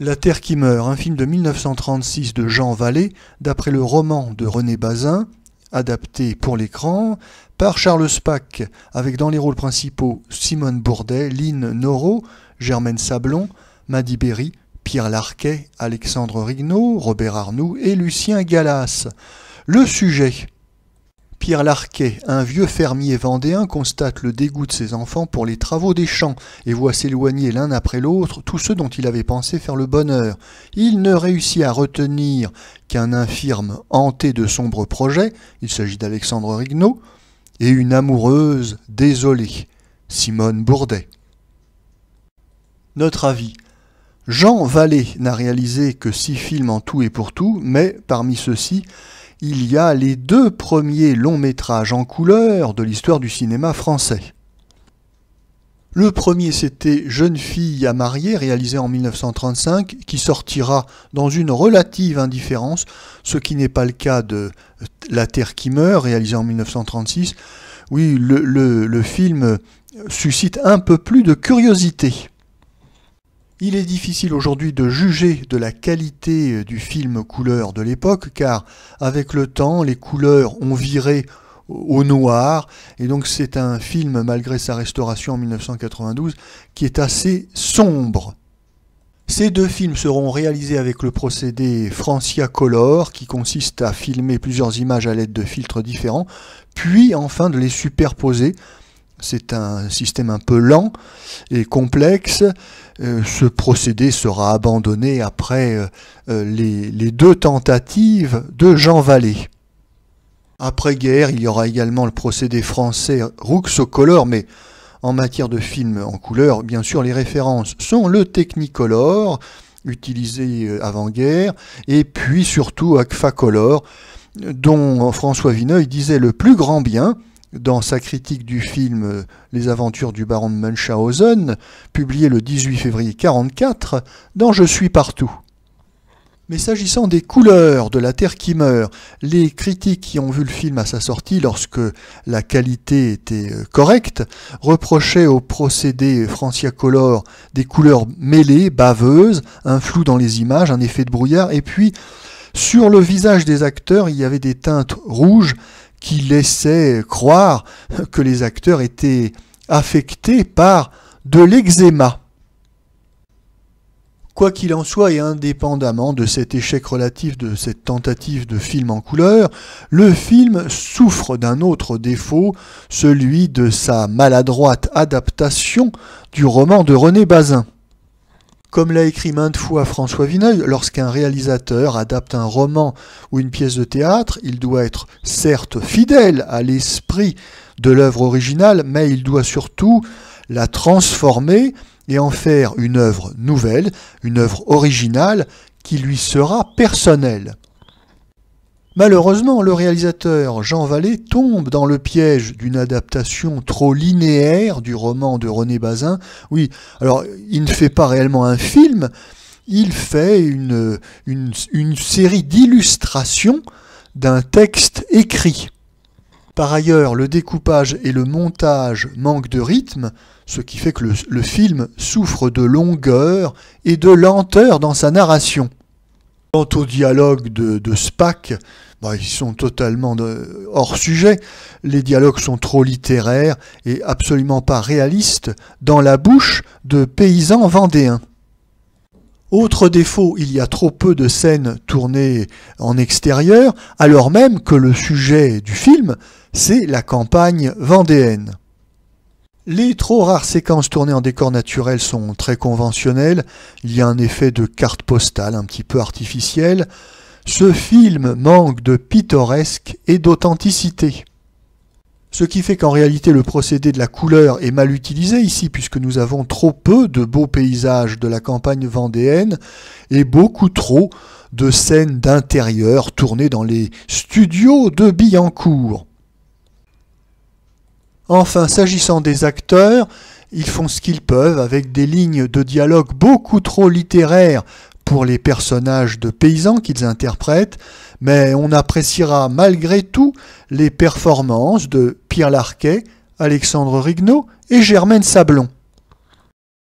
La Terre qui meurt, un film de 1936 de Jean Vallée, d'après le roman de René Bazin, adapté pour l'écran par Charles Spack, avec dans les rôles principaux Simone Bourdet, Lynn Noro, Germaine Sablon, Madi Berry, Pierre Larquet, Alexandre Rignaud, Robert Arnoux et Lucien Galas. Le sujet: Pierre Larquet, un vieux fermier vendéen, constate le dégoût de ses enfants pour les travaux des champs et voit s'éloigner l'un après l'autre tous ceux dont il avait pensé faire le bonheur. Il ne réussit à retenir qu'un infirme hanté de sombres projets, il s'agit d'Alexandre Rignaud, et une amoureuse désolée, Simone Bourdet. Notre avis: Jean Vallée n'a réalisé que 6 films en tout et pour tout, mais parmi ceux-ci, il y a les 2 premiers longs métrages en couleur de l'histoire du cinéma français. Le premier, c'était Jeune fille à marier, réalisé en 1935, qui sortira dans une relative indifférence, ce qui n'est pas le cas de La Terre qui meurt, réalisé en 1936. Oui, le film suscite un peu plus de curiosité. Il est difficile aujourd'hui de juger de la qualité du film couleur de l'époque, car avec le temps, les couleurs ont viré au noir, et donc c'est un film, malgré sa restauration en 1992, qui est assez sombre. Ces 2 films seront réalisés avec le procédé Francia Color, qui consiste à filmer plusieurs images à l'aide de filtres différents, puis enfin de les superposer. C'est un système un peu lent et complexe. Ce procédé sera abandonné après les 2 tentatives de Jean Vallée. Après-guerre, il y aura également le procédé français Ruxocolor, mais en matière de films en couleur, bien sûr, les références sont le Technicolor, utilisé avant-guerre, et puis surtout Agfacolor, dont François Vineuil disait le plus grand bien dans sa critique du film Les aventures du baron de Munchausen, publié le 18 février 1944, dans Je suis partout. Mais s'agissant des couleurs de La Terre qui meurt, les critiques qui ont vu le film à sa sortie, lorsque la qualité était correcte, reprochaient au procédé Franciacolor des couleurs mêlées, baveuses, un flou dans les images, un effet de brouillard, et puis sur le visage des acteurs, il y avait des teintes rouges qui laissaient croire que les acteurs étaient affectés par de l'eczéma. Quoi qu'il en soit, et indépendamment de cet échec relatif de cette tentative de film en couleur, le film souffre d'un autre défaut, celui de sa maladroite adaptation du roman de René Bazin. Comme l'a écrit maintes fois François Vineuil, lorsqu'un réalisateur adapte un roman ou une pièce de théâtre, il doit être certes fidèle à l'esprit de l'œuvre originale, mais il doit surtout la transformer et en faire une œuvre nouvelle, une œuvre originale qui lui sera personnelle. Malheureusement, le réalisateur Jean Vallée tombe dans le piège d'une adaptation trop linéaire du roman de René Bazin. Oui, alors il ne fait pas réellement un film, il fait une série d'illustrations d'un texte écrit. Par ailleurs, le découpage et le montage manquent de rythme, ce qui fait que le film souffre de longueur et de lenteur dans sa narration. Quant aux dialogues de Spack, ils sont totalement hors sujet. Les dialogues sont trop littéraires et absolument pas réalistes dans la bouche de paysans vendéens. Autre défaut, il y a trop peu de scènes tournées en extérieur, alors même que le sujet du film, c'est la campagne vendéenne. Les trop rares séquences tournées en décor naturel sont très conventionnelles, il y a un effet de carte postale un petit peu artificiel. Ce film manque de pittoresque et d'authenticité. Ce qui fait qu'en réalité le procédé de la couleur est mal utilisé ici, puisque nous avons trop peu de beaux paysages de la campagne vendéenne et beaucoup trop de scènes d'intérieur tournées dans les studios de Billancourt. Enfin, s'agissant des acteurs, ils font ce qu'ils peuvent avec des lignes de dialogue beaucoup trop littéraires pour les personnages de paysans qu'ils interprètent, mais on appréciera malgré tout les performances de Pierre Larquet, Alexandre Rignaud et Germaine Sablon.